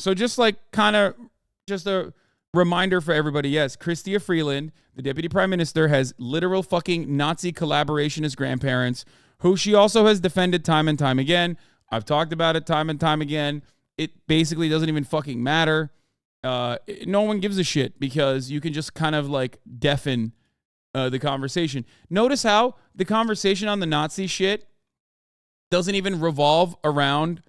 So just like kind of just a reminder for everybody. Yes, Chrystia Freeland, the deputy prime minister, has literal fucking Nazi collaborationist grandparents who she also has defended time and time again. I've talked about it time and time again. It basically doesn't even fucking matter. No one gives a shit because you can just kind of like deafen the conversation. Notice how the conversation on the Nazi shit doesn't even revolve around,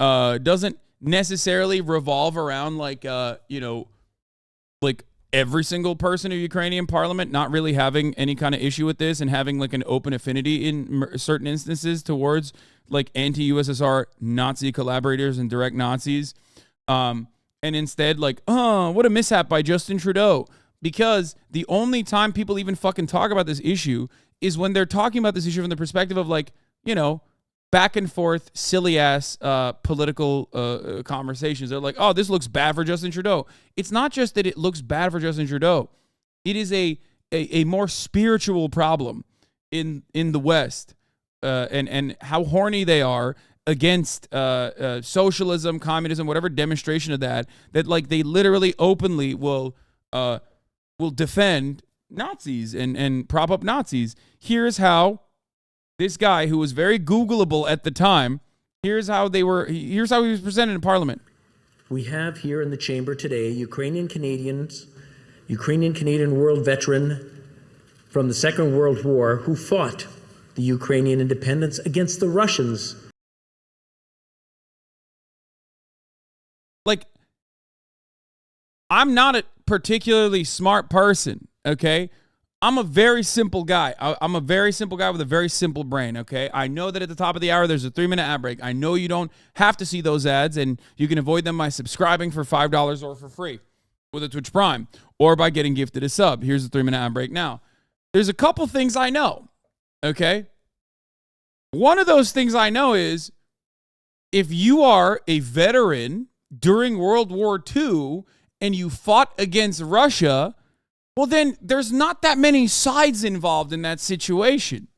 doesn't necessarily revolve around like, like every single person in Ukrainian parliament not really having any kind of issue with this and having like an open affinity in certain instances towards like anti-USSR Nazi collaborators and direct Nazis. And instead like, oh, what a mishap by Justin Trudeau. Because the only time people even fucking talk about this issue is when they're talking about this issue from the perspective of like, back and forth, silly ass political conversations. They're like, oh, this looks bad for Justin Trudeau. It's not just that it looks bad for Justin Trudeau. It is a more spiritual problem in the West, and how horny they are against socialism, communism, whatever demonstration of that like they literally openly will defend Nazis and prop up Nazis. Here's how this guy, who was very Googleable at the time, here's how he was presented in Parliament. We have here in the chamber today Ukrainian Canadian world veteran from the Second World War who fought the Ukrainian independence against the Russians. Like, I'm not a particularly smart person, okay? I'm a very simple guy. I'm a very simple guy with a very simple brain, okay? I know that at the top of the hour, there's a 3-minute ad break. I know you don't have to see those ads, and you can avoid them by subscribing for $5 or for free with a Twitch Prime or by getting gifted a sub. Here's the 3-minute ad break now. There's a couple things I know, okay? One of those things I know is if you are a veteran during World War II and you fought against Russia, well, then there's not that many sides involved in that situation.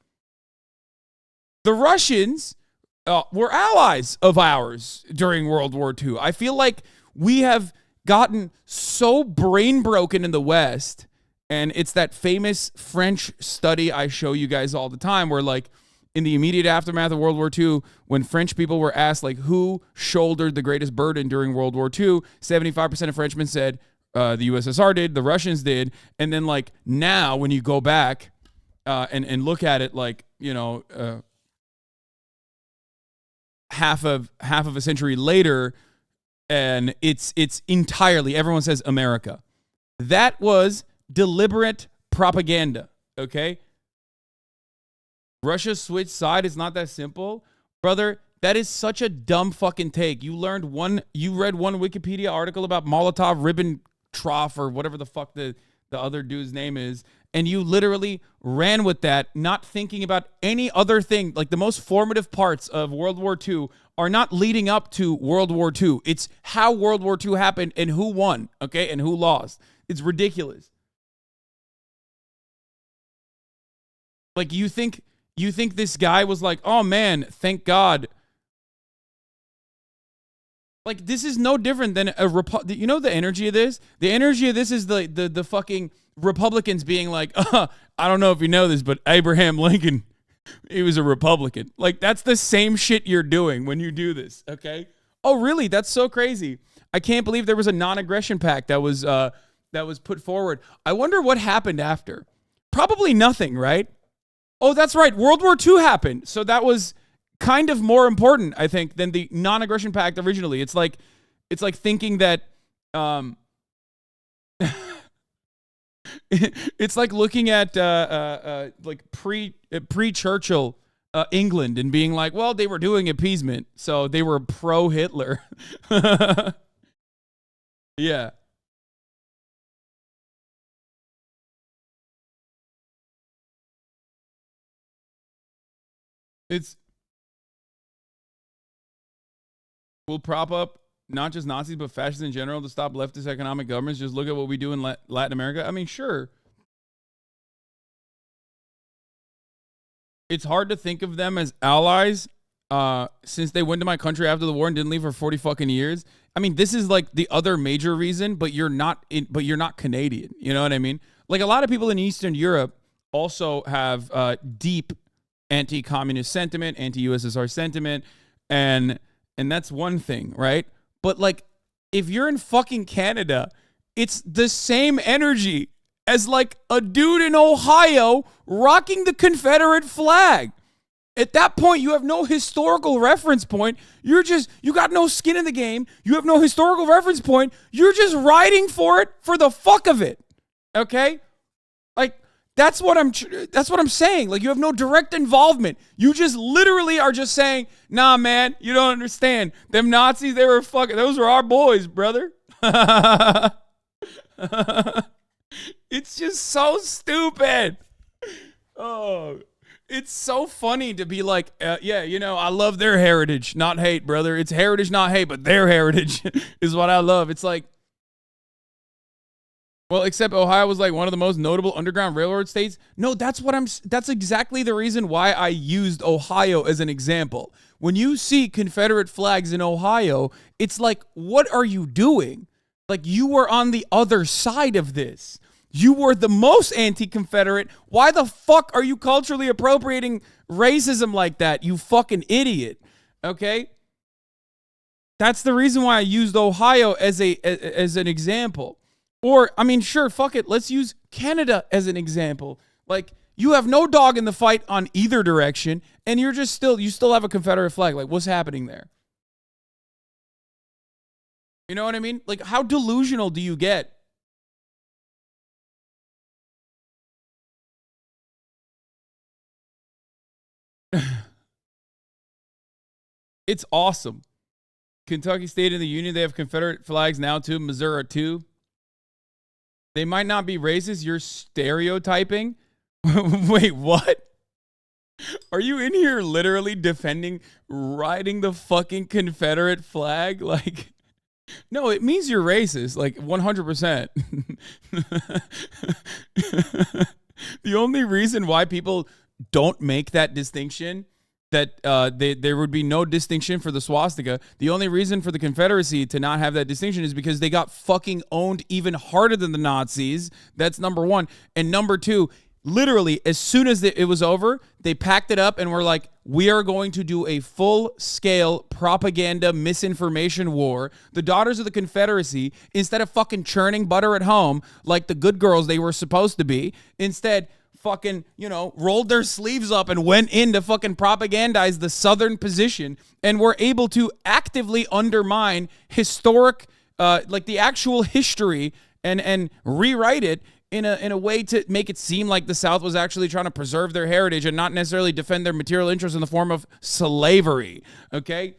The Russians were allies of ours during World War II. I feel like we have gotten so brain broken in the West, and it's that famous French study I show you guys all the time where, like, in the immediate aftermath of World War II, when French people were asked, like, who shouldered the greatest burden during World War II, 75% of Frenchmen said, the USSR did, the Russians did, and then like now when you go back and look at it, like half of a century later, and it's entirely, everyone says America. That was deliberate propaganda. Okay, Russia switched side. It's not that simple, brother. That is such a dumb fucking take. You read one Wikipedia article about Molotov-Ribbentrop or whatever the fuck the other dude's name is, and you literally ran with that, not thinking about any other thing. Like, the most formative parts of World War II are not leading up to World War II. It's how World War II happened and who won, okay, and who lost. It's ridiculous. Like, you think this guy was like, oh man, thank God. Like, this is no different than the energy of this? The energy of this is the fucking Republicans being like, I don't know if you know this, but Abraham Lincoln, he was a Republican. Like, that's the same shit you're doing when you do this, okay? Oh, really? That's so crazy. I can't believe there was a non-aggression pact that was put forward. I wonder what happened after. Probably nothing, right? Oh, that's right. World War II happened. So that was kind of more important, I think, than the non-aggression pact originally. It's like thinking that it's like looking at like pre-Churchill England and being like, well, they were doing appeasement, so they were pro-Hitler. Yeah. We'll prop up not just Nazis, but fascists in general to stop leftist economic governments. Just look at what we do in Latin America. I mean, sure. It's hard to think of them as allies since they went to my country after the war and didn't leave for 40 fucking years. I mean, this is like the other major reason, but you're not Canadian. You know what I mean? Like a lot of people in Eastern Europe also have deep anti-communist sentiment, anti-USSR sentiment, and that's one thing, right? But like if you're in fucking Canada, it's the same energy as like a dude in Ohio rocking the Confederate flag. At that point, you have no historical reference point. You got no skin in the game. You have no historical reference point. You're just riding for it for the fuck of it. Okay? Like, that's what I'm saying. Like, you have no direct involvement. You just literally are just saying, nah, man, you don't understand. Them Nazis, those were our boys, brother. It's just so stupid. Oh, it's so funny to be like, yeah, you know, I love their heritage, not hate, brother. It's heritage, not hate, but their heritage is what I love. It's like, well, except Ohio was like one of the most notable Underground Railroad states. No, that's exactly the reason why I used Ohio as an example. When you see Confederate flags in Ohio, it's like, what are you doing? Like, you were on the other side of this. You were the most anti-Confederate. Why the fuck are you culturally appropriating racism like that, you fucking idiot? Okay? That's the reason why I used Ohio as an example. Or, I mean, sure, fuck it. Let's use Canada as an example. Like, you have no dog in the fight on either direction, and you still have a Confederate flag. Like, what's happening there? You know what I mean? Like, how delusional do you get? It's awesome. Kentucky State in the Union, they have Confederate flags now too. Missouri too. They might not be racist. You're stereotyping. Wait, what? Are you in here literally defending riding the fucking Confederate flag? Like, no, it means you're racist. Like 100%. The only reason why people don't make that distinction, that there would be no distinction for the swastika. The only reason for the Confederacy to not have that distinction is because they got fucking owned even harder than the Nazis. That's number one. And number two, literally, as soon as it was over, they packed it up and were like, we are going to do a full-scale propaganda misinformation war. The Daughters of the Confederacy, instead of fucking churning butter at home like the good girls they were supposed to be, instead fucking, you know, rolled their sleeves up and went in to fucking propagandize the Southern position and were able to actively undermine historic, like the actual history and rewrite it in a way to make it seem like the South was actually trying to preserve their heritage and not necessarily defend their material interests in the form of slavery. Okay?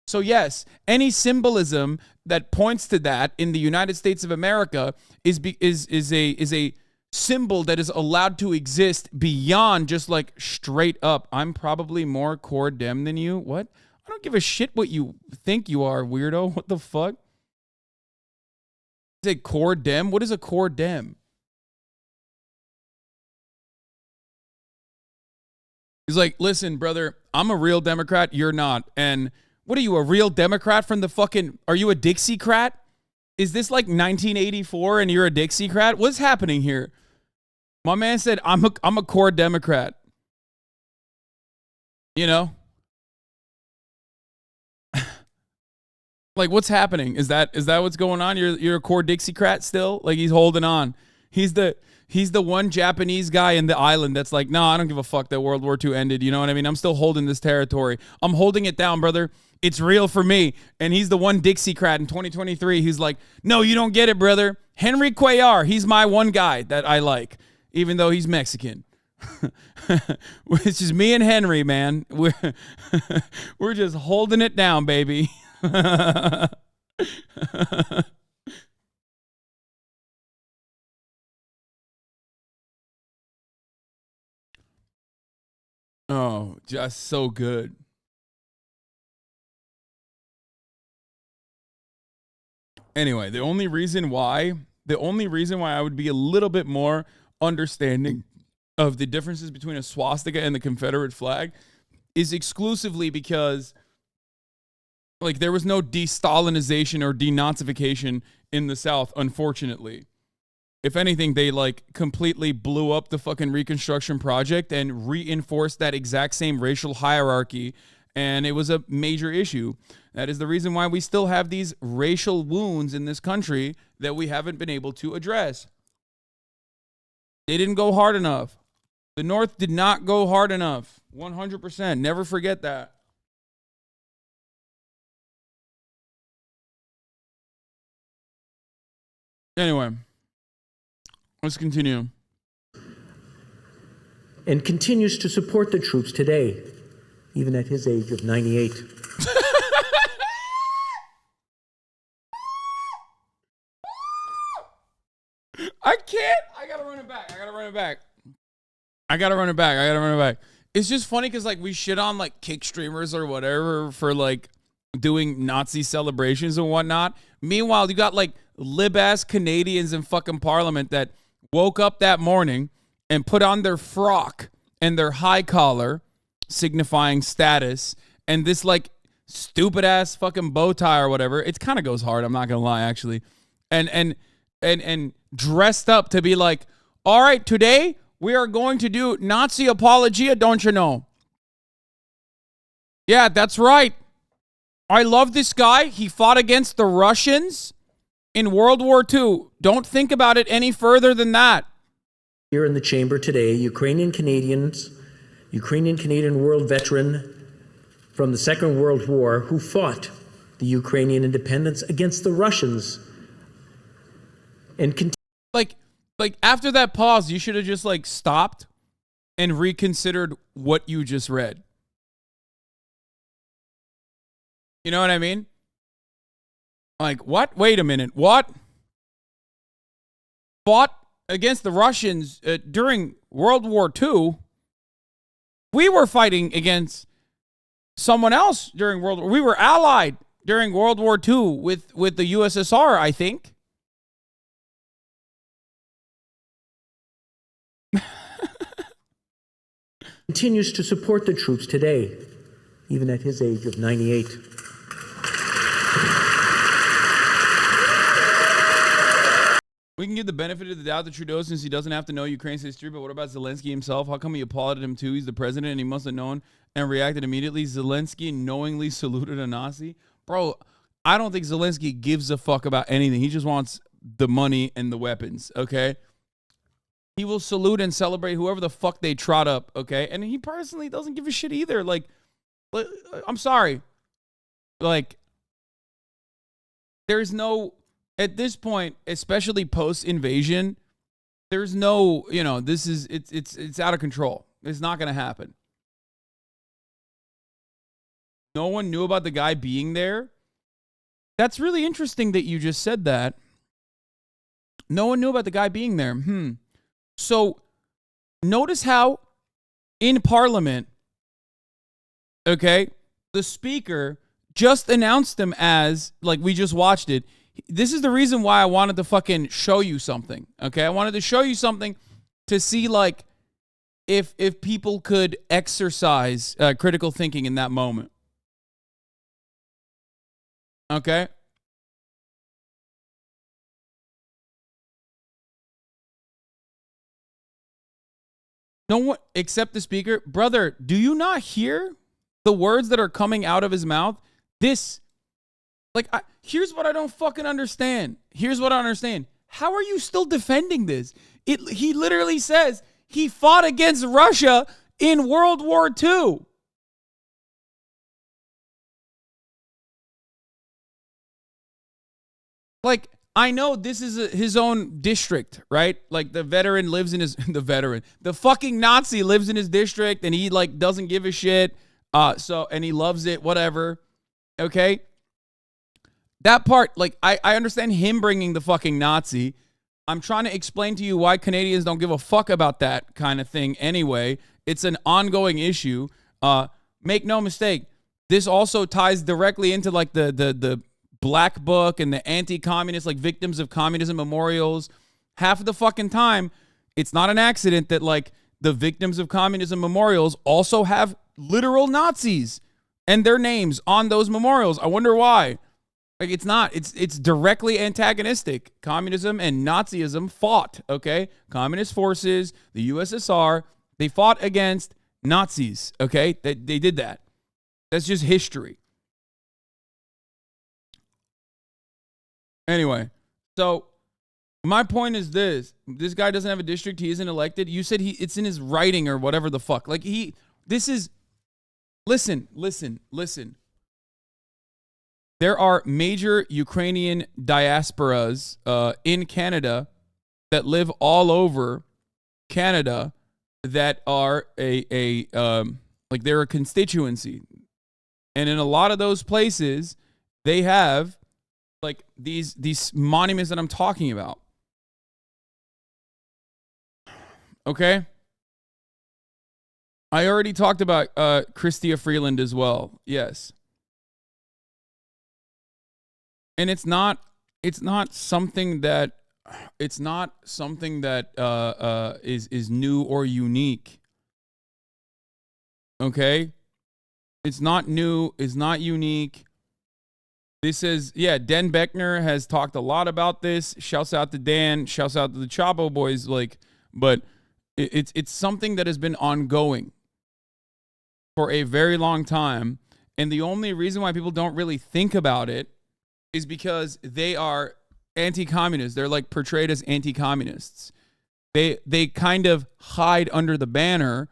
So yes, any symbolism that points to that in the United States of America is a symbol that is allowed to exist beyond just like straight up, I'm probably more core dem than you. What? I don't give a shit what you think you are, weirdo. What the fuck? Is it core dem? What is a core dem? He's like, listen, brother, I'm a real Democrat. You're not. And what are you, a real Democrat from the fucking, are you a Dixiecrat? Is this like 1984 and you're a Dixiecrat? What's happening here? My man said, I'm a core Democrat. You know? Like, what's happening? Is that what's going on? You're a core Dixiecrat still? Like, he's holding on. He's the one Japanese guy in the island that's like, no, I don't give a fuck that World War II ended. You know what I mean? I'm still holding this territory. I'm holding it down, brother. It's real for me. And he's the one Dixiecrat in 2023. He's like, no, you don't get it, brother. Henry Cuellar, he's my one guy that I like, even though he's Mexican. It's just me and Henry, man. We're just holding it down, baby. Oh, just so good. Anyway, the only reason why I would be a little bit more understanding of the differences between a swastika and the Confederate flag is exclusively because like there was no de-Stalinization or denazification in the South, unfortunately. If anything, they like completely blew up the fucking Reconstruction Project and reinforced that exact same racial hierarchy, and it was a major issue. That is the reason why we still have these racial wounds in this country that we haven't been able to address. They didn't go hard enough. The North did not go hard enough. 100%. Never forget that. Anyway, let's continue. And continues to support the troops today, even at his age of 98. I can't. I gotta run it back. It's just funny because like we shit on like kick streamers or whatever for like doing Nazi celebrations and whatnot. Meanwhile, you got like lib-ass Canadians in fucking parliament that woke up that morning and put on their frock and their high collar, signifying status, and this like stupid-ass fucking bow tie or whatever. It kind of goes hard, I'm not gonna lie, actually. And dressed up to be like, all right, today we are going to do Nazi apologia, don't you know? Yeah, that's right. I love this guy. He fought against the Russians in World War II. Don't think about it any further than that. Here in the chamber today, Ukrainian Canadian world veteran from the Second World War who fought the Ukrainian independence against the Russians and like after that pause, you should have just like stopped and reconsidered what you just read. You know what I mean? Like, what? Wait a minute. What? Fought against the Russians during World War II? We were fighting against someone else during World War. We were allied during World War II with the USSR, I think. Continues to support the troops today, even at his age of 98. We can give the benefit of the doubt to Trudeau since he doesn't have to know Ukraine's history, but what about Zelensky himself? How come he applauded him too? He's the president and he must have known and reacted immediately. Zelensky knowingly saluted a Nazi? Bro, I don't think Zelensky gives a fuck about anything. He just wants the money and the weapons, okay? He will salute and celebrate whoever the fuck they trot up, okay? And he personally doesn't give a shit either. Like I'm sorry. Like, there's no, at this point, especially post-invasion, there's no, you know, this is, it's out of control. It's not going to happen. No one knew about the guy being there. That's really interesting that you just said that. No one knew about the guy being there. So notice how in Parliament, okay, the speaker just announced him as, like we just watched it. This is the reason why I wanted to fucking show you something, okay? I wanted to show you something to see, like, if people could exercise critical thinking in that moment. Okay? No one except the speaker. Brother, do you not hear the words that are coming out of his mouth? This, like, here's what I don't fucking understand. Here's what I understand. How are you still defending this? He literally says he fought against Russia in World War II. Like, I know this is his own district, right? Like the veteran lives in his, the fucking Nazi lives in his district and he like doesn't give a shit. And he loves it, whatever. Okay. That part, like, I understand him bringing the fucking Nazi. I'm trying to explain to you why Canadians don't give a fuck about that kind of thing anyway. It's an ongoing issue. Make no mistake. This also ties directly into like the Black Book and the anti-communist, like victims of communism memorials. Half of the fucking time, it's not an accident that like the victims of communism memorials also have literal Nazis and their names on those memorials. I wonder why. Like, it's not. It's directly antagonistic. Communism and Nazism fought, okay? Communist forces, the USSR, they fought against Nazis, okay? They did that. That's just history. Anyway, so my point is this. This guy doesn't have a district. He isn't elected. You said it's in his writing or whatever the fuck. Like, listen. There are major Ukrainian diasporas in Canada that live all over Canada that are like they're a constituency. And in a lot of those places, they have like these monuments that I'm talking about. Okay? I already talked about Chrystia Freeland as well. Yes. And it's not something that is new or unique. Okay? It's not new, it's not unique. This is, Dan Beckner has talked a lot about this. Shouts out to Dan, shouts out to the Chapo boys, but it's something that has been ongoing for a very long time. And the only reason why people don't really think about it is because they are anti-communist. They're like portrayed as anti-communists. They kind of hide under the banner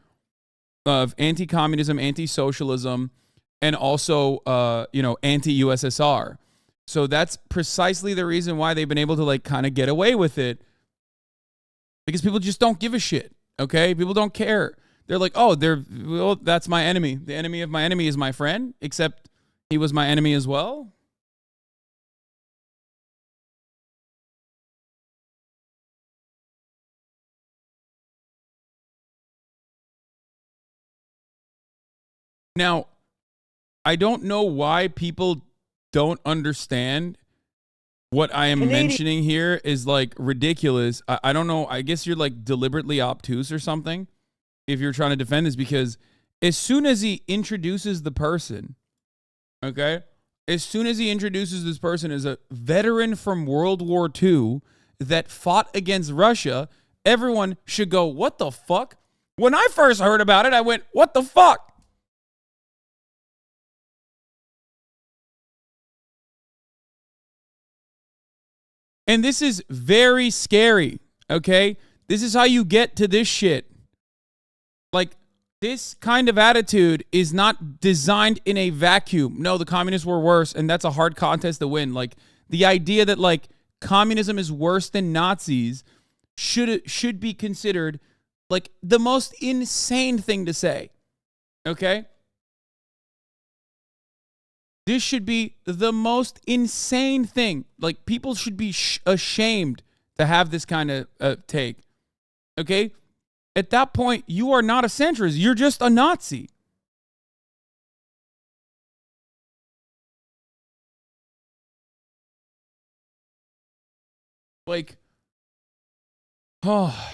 of anti-communism, anti-socialism, and also anti-USSR. So that's precisely the reason why they've been able to like kind of get away with it, because people just don't give a shit. Okay, people don't care. They're like, that's my enemy. The enemy of my enemy is my friend, except he was my enemy as well. Now, I don't know why people don't understand what I am mentioning here is like ridiculous. I don't know. I guess you're like deliberately obtuse or something if you're trying to defend this, because as soon as he introduces the person, okay, as soon as he introduces this person as a veteran from World War II that fought against Russia, everyone should go, what the fuck? When I first heard about it, I went, what the fuck? And this is very scary, okay? This is how you get to this shit. Like, this kind of attitude is not designed in a vacuum. No, the communists were worse, and that's a hard contest to win. Like, the idea that, like, communism is worse than Nazis should be considered, like, the most insane thing to say, okay? This should be the most insane thing. Like, people should be ashamed to have this kind of take. Okay? At that point, you are not a centrist. You're just a Nazi. Like, oh.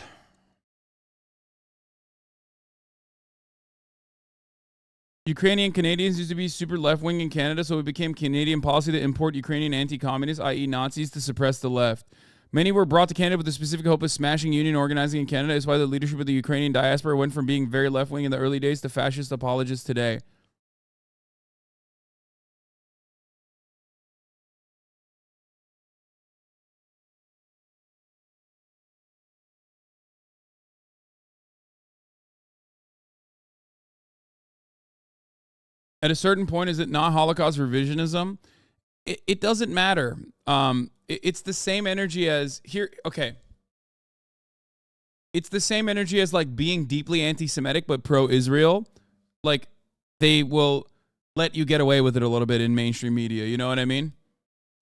Ukrainian Canadians used to be super left-wing in Canada, so it became Canadian policy to import Ukrainian anti-communists, i.e. Nazis, to suppress the left. Many were brought to Canada with the specific hope of smashing union organizing in Canada. That's why the leadership of the Ukrainian diaspora went from being very left-wing in the early days to fascist apologists today. At a certain point, is it not Holocaust revisionism? It doesn't matter. It's the same energy as here. Okay. It's the same energy as like being deeply anti-Semitic, but pro-Israel. Like, they will let you get away with it a little bit in mainstream media. You know what I mean?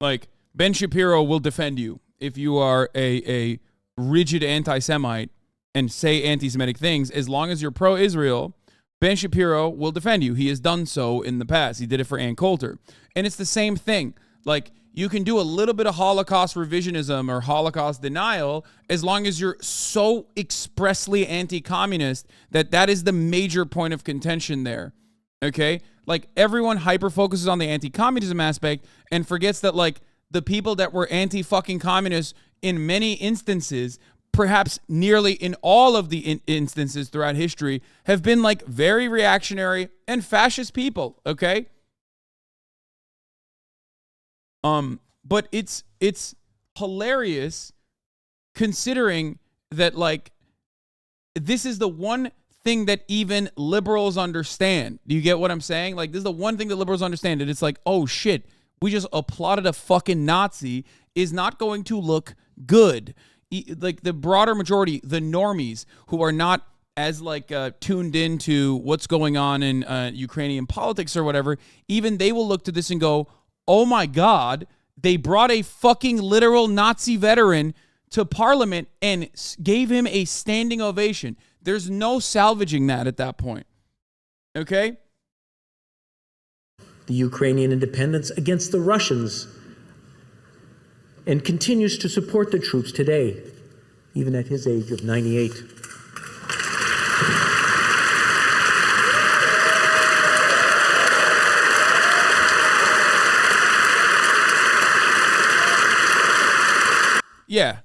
Like, Ben Shapiro will defend you if you are a rigid anti-Semite and say anti-Semitic things. As long as you're pro-Israel, Ben Shapiro will defend you. He has done so in the past. He did it for Ann Coulter. And it's the same thing. Like, you can do a little bit of Holocaust revisionism or Holocaust denial as long as you're so expressly anti-communist that is the major point of contention there. Okay? Like, everyone hyper focuses on the anti-communism aspect and forgets that, like, the people that were anti-fucking communists in many instances, perhaps nearly in all of the instances throughout history, have been, like, very reactionary and fascist people, okay? But it's hilarious considering that, like, this is the one thing that even liberals understand. Do you get what I'm saying? Like, this is the one thing that liberals understand. And it's like, oh shit, we just applauded a fucking Nazi is not going to look good. Like, the broader majority, the normies who are not as, like, tuned into what's going on in Ukrainian politics or whatever, even they will look to this and go, oh my God, they brought a fucking literal Nazi veteran to parliament and gave him a standing ovation. There's no salvaging that at that point. Okay? The Ukrainian independence against the Russians and continues to support the troops today, even at his age of 98. Yeah.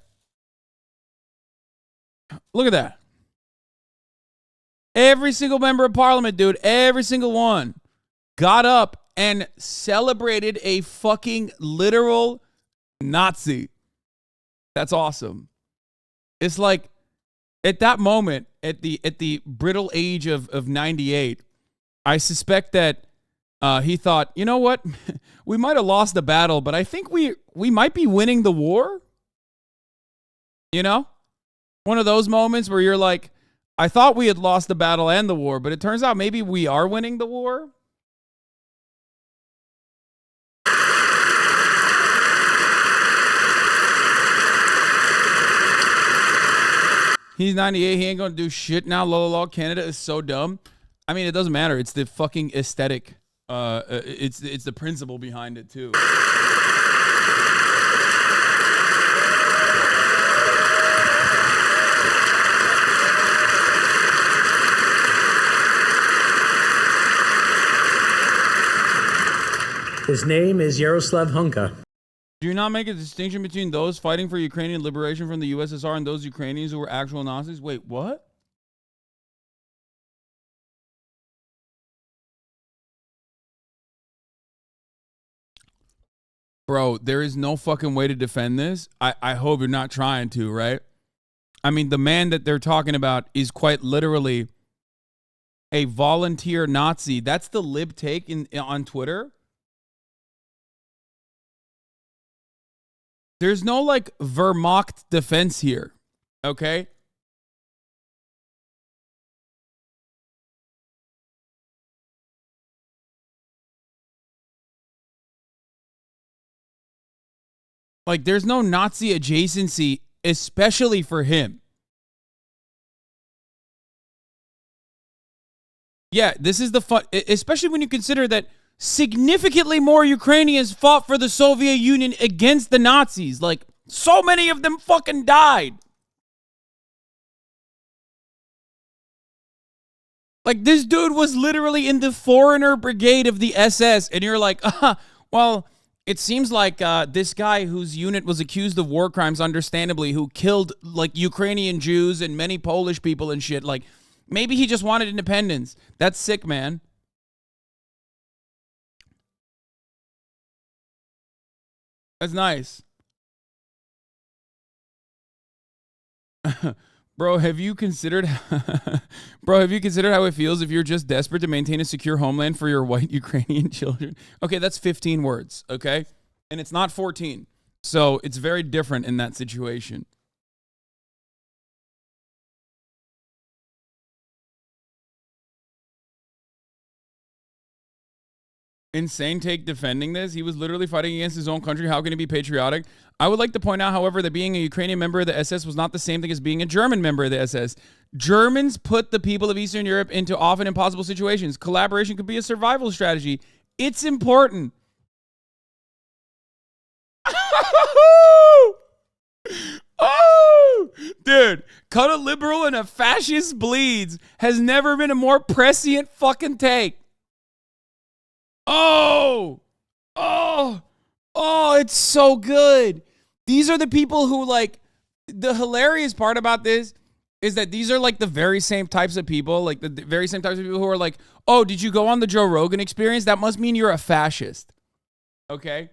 Look at that. Every single member of parliament, dude, every single one got up and celebrated a fucking literal Nazi. That's awesome. It's like, at that moment, at the brittle age of 98, I suspect that he thought, you know what? We might have lost the battle, but I think we might be winning the war. You know? One of those moments where you're like, I thought we had lost the battle and the war, but it turns out maybe we are winning the war. He's 98. He ain't going to do shit now. Lol. Canada is so dumb. I mean, it doesn't matter. It's the fucking aesthetic. It's the principle behind it, too. His name is Yaroslav Hunka. Do you not make a distinction between those fighting for Ukrainian liberation from the USSR and those Ukrainians who were actual Nazis? Wait, what? Bro, there is no fucking way to defend this. I hope you're not trying to, right? I mean, the man that they're talking about is quite literally a volunteer Nazi. That's the lib take on Twitter. There's no, like, Wehrmacht defense here, okay? Like, there's no Nazi adjacency, especially for him. Yeah, this is the fun, especially when you consider that significantly more Ukrainians fought for the Soviet Union against the Nazis. Like, so many of them fucking died. Like, this dude was literally in the foreigner brigade of the SS, and you're like, well, it seems like this guy whose unit was accused of war crimes, understandably, who killed, like, Ukrainian Jews and many Polish people and shit, like, maybe he just wanted independence. That's sick, man. That's nice. Bro, have you considered how it feels if you're just desperate to maintain a secure homeland for your white Ukrainian children? Okay, that's 15 words, okay? And it's not 14. So, it's very different in that situation. Insane take defending this. He was literally fighting against his own country. How can he be patriotic? I would like to point out, however, that being a Ukrainian member of the SS was not the same thing as being a German member of the SS. Germans put the people of Eastern Europe into often impossible situations. Collaboration could be a survival strategy. It's important. Oh, dude, cut a liberal and a fascist bleeds has never been a more prescient fucking take. Oh, oh, oh, it's so good. These are the people who, like, the hilarious part about this is that these are like the very same types of people, like the very same types of people who are like, oh, did you go on the Joe Rogan Experience? That must mean you're a fascist. Okay.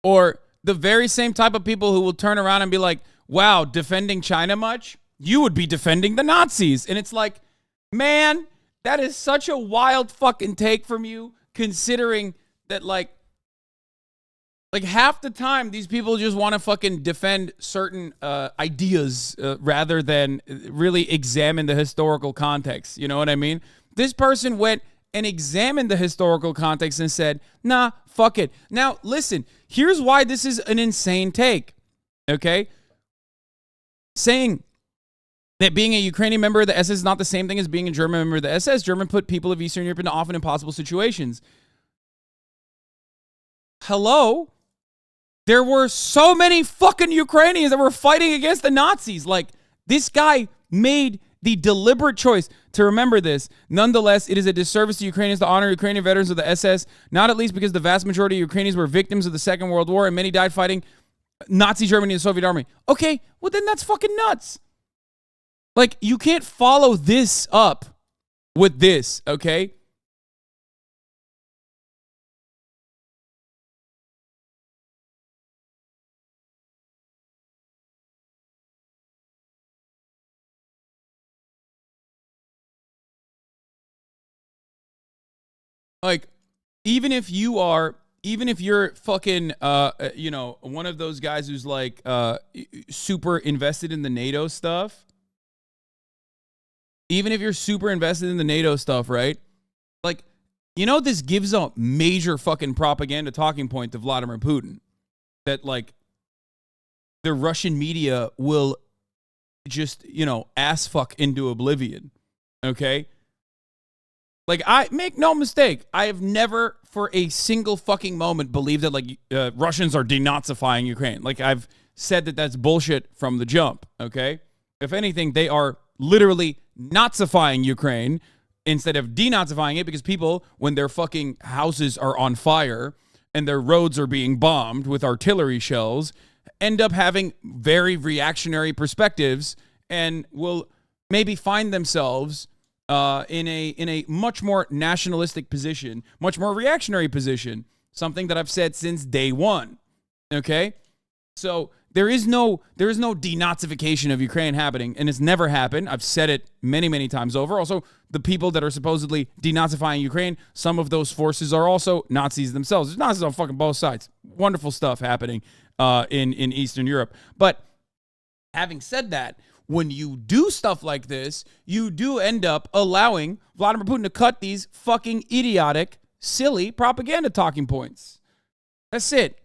Or the very same type of people who will turn around and be like, wow, defending China much? You would be defending the Nazis. And it's like, man, that is such a wild fucking take from you, considering that like half the time these people just want to fucking defend certain ideas rather than really examine the historical context. You know what I mean? This person went and examined the historical context and said, nah, fuck it. Now, listen, here's why this is an insane take, okay? Saying that being a Ukrainian member of the SS is not the same thing as being a German member of the SS. German put people of Eastern Europe into often impossible situations. Hello? There were so many fucking Ukrainians that were fighting against the Nazis. Like, this guy made the deliberate choice to remember this. Nonetheless, it is a disservice to Ukrainians to honor Ukrainian veterans of the SS, not at least because the vast majority of Ukrainians were victims of the Second World War and many died fighting Nazi Germany and the Soviet Army. Okay, well then that's fucking nuts. Like, you can't follow this up with this, okay? Like, even if you're fucking, one of those guys who's like super invested in the NATO stuff, even if you're super invested in the NATO stuff, right? Like, this gives a major fucking propaganda talking point to Vladimir Putin that, like, the Russian media will just, ass fuck into oblivion, okay? Like, I make no mistake, I have never for a single fucking moment believed that, like, Russians are denazifying Ukraine. Like, I've said that that's bullshit from the jump, okay? If anything, they are literally Nazifying Ukraine instead of denazifying it, because people, when their fucking houses are on fire and their roads are being bombed with artillery shells, end up having very reactionary perspectives and will maybe find themselves in a much more nationalistic position, much more reactionary position, something that I've said since day one. Okay? So there is no denazification of Ukraine happening, and it's never happened. I've said it many, many times over. Also, the people that are supposedly denazifying Ukraine, some of those forces are also Nazis themselves. There's Nazis on fucking both sides. Wonderful stuff happening in Eastern Europe. But having said that, when you do stuff like this, you do end up allowing Vladimir Putin to cut these fucking idiotic, silly propaganda talking points. That's it.